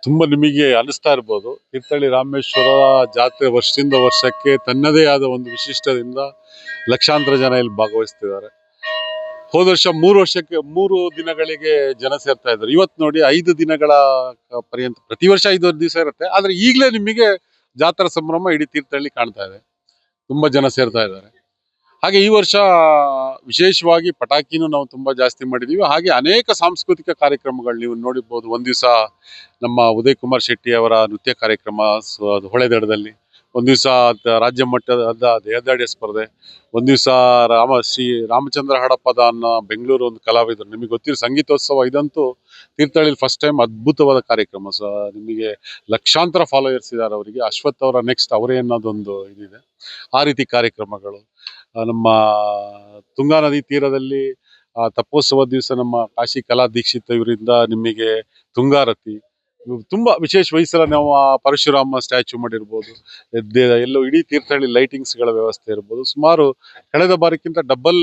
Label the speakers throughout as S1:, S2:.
S1: ತುಂಬಾ ನಿಮಗೆ ಅನಿಸ್ತಾ ಇರ್ಬೋದು, ತೀರ್ಥಹಳ್ಳಿ ರಾಮೇಶ್ವರ ಜಾತ್ರೆ ವರ್ಷದಿಂದ ವರ್ಷಕ್ಕೆ ತನ್ನದೇ ಆದ ಒಂದು ವಿಶಿಷ್ಟದಿಂದ ಲಕ್ಷಾಂತರ ಜನ ಇಲ್ಲಿ ಭಾಗವಹಿಸ್ತಿದ್ದಾರೆ. ಹೋದ ವರ್ಷ 3 ದಿನಗಳಿಗೆ ಜನ ಸೇರ್ತಾ ಇದ್ದಾರೆ. ಇವತ್ತು ನೋಡಿ 5 ದಿನಗಳ ಪರ್ಯಂತ, ಪ್ರತಿ ವರ್ಷ 5 ದಿವಸ ಇರುತ್ತೆ. ಆದ್ರೆ ಈಗಲೇ ನಿಮಗೆ ಜಾತ್ರಾ ಸಂಭ್ರಮ ಇಡೀ ತೀರ್ಥಹಳ್ಳಿ ಕಾಣ್ತಾ ಇದೆ. ತುಂಬಾ ಜನ ಸೇರ್ತಾ ಇದ್ದಾರೆ. ಹಾಗೆ ಈ ವರ್ಷ ವಿಶೇಷವಾಗಿ ಪಟಾಕಿನೂ ನಾವು ತುಂಬಾ ಜಾಸ್ತಿ ಮಾಡಿದೀವಿ. ಹಾಗೆ ಅನೇಕ ಸಾಂಸ್ಕೃತಿಕ ಕಾರ್ಯಕ್ರಮಗಳು ನೀವು ನೋಡಿರ್ಬೋದು. ಒಂದ್ ದಿವಸ ನಮ್ಮ ಉದಯ್ ಕುಮಾರ್ ಶೆಟ್ಟಿ ಅವರ ನೃತ್ಯ ಕಾರ್ಯಕ್ರಮ ಹೊಳೆದಡದಲ್ಲಿ, ಒಂದ್ ದಿವಸ ರಾಜ್ಯ ಮಟ್ಟದ ದೇಹದಾಡಿಯ ಸ್ಪರ್ಧೆ, ಒಂದ್ ದಿವಸ ಶ್ರೀ ರಾಮಚಂದ್ರ ಹಡಪದ ಅನ್ನೋ ಬೆಂಗಳೂರು ಒಂದು ಕಲಾವಿದರು, ನಿಮಗೆ ಗೊತ್ತಿರೋ ಸಂಗೀತೋತ್ಸವ. ಇದಂತೂ ತೀರ್ಥಹಳ್ಳಿ ಫಸ್ಟ್ ಟೈಮ್ ಅದ್ಭುತವಾದ ಕಾರ್ಯಕ್ರಮ. ನಿಮಗೆ ಲಕ್ಷಾಂತರ ಫಾಲೋಯರ್ಸ್ ಇದ್ದಾರೆ ಅವರಿಗೆ. ಅಶ್ವಥ್ ಅವರ ನೆಕ್ಸ್ಟ್ ಅವರೇ ಅನ್ನೋದೊಂದು ಇದಿದೆ. ಆ ರೀತಿ ಕಾರ್ಯಕ್ರಮಗಳು ನಮ್ಮ ತುಂಗಾ ನದಿ ತೀರದಲ್ಲಿ ತಪ್ಪೋತ್ಸವ ದಿವಸ ನಮ್ಮ ಕಾಶಿ ಕಲಾ ದೀಕ್ಷಿತ್ ಇವರಿಂದ ನಿಮಗೆ ತುಂಗಾರತಿ ತುಂಬಾ ವಿಶೇಷ ವಹಿಸಲ. ನಾವು ಪರಶುರಾಮ ಸ್ಟ್ಯಾಚ್ಯೂ ಮಾಡಿರ್ಬೋದು, ಎಲ್ಲೋ ಇಡೀ ತೀರ್ಥಹಳ್ಳಿ ಲೈಟಿಂಗ್ಸ್ ಗಳ ವ್ಯವಸ್ಥೆ ಇರ್ಬೋದು. ಸುಮಾರು ಕಳೆದ ಬಾರಿಕ್ಕಿಂತ ಡಬಲ್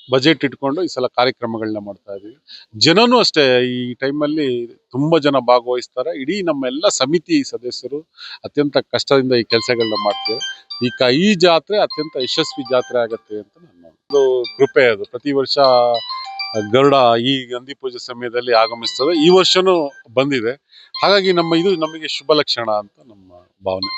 S1: ಬಜೆಟ್ ಇಟ್ಕೊಂಡು ಈ ಸಲ ಕಾರ್ಯಕ್ರಮಗಳನ್ನ ಮಾಡ್ತಾ ಇದೀವಿ. ಜನನೂ ಅಷ್ಟೇ ಈ ಟೈಮಲ್ಲಿ ತುಂಬಾ ಜನ ಭಾಗವಹಿಸ್ತಾರೆ. ಇಡೀ ನಮ್ಮ ಎಲ್ಲ ಸಮಿತಿ ಸದಸ್ಯರು ಅತ್ಯಂತ ಕಷ್ಟದಿಂದ ಈ ಕೆಲಸಗಳನ್ನ ಮಾಡ್ತೇವೆ. ಈ ಜಾತ್ರೆ ಅತ್ಯಂತ ಯಶಸ್ವಿ ಜಾತ್ರೆ ಆಗತ್ತೆ ಅಂತ ನನ್ನ ಒಂದು ಕೃಪೆ. ಅದು ಪ್ರತಿ ವರ್ಷ ಗರುಡ ಈ ನಂದಿ ಪೂಜೆ ಸಮಯದಲ್ಲಿ ಆಗಮಿಸ್ತದೆ. ಈ ವರ್ಷನೂ ಬಂದಿದೆ. ಹಾಗಾಗಿ ಇದು ನಮಗೆ ಶುಭ ಲಕ್ಷಣ ಅಂತ ನಮ್ಮ ಭಾವನೆ.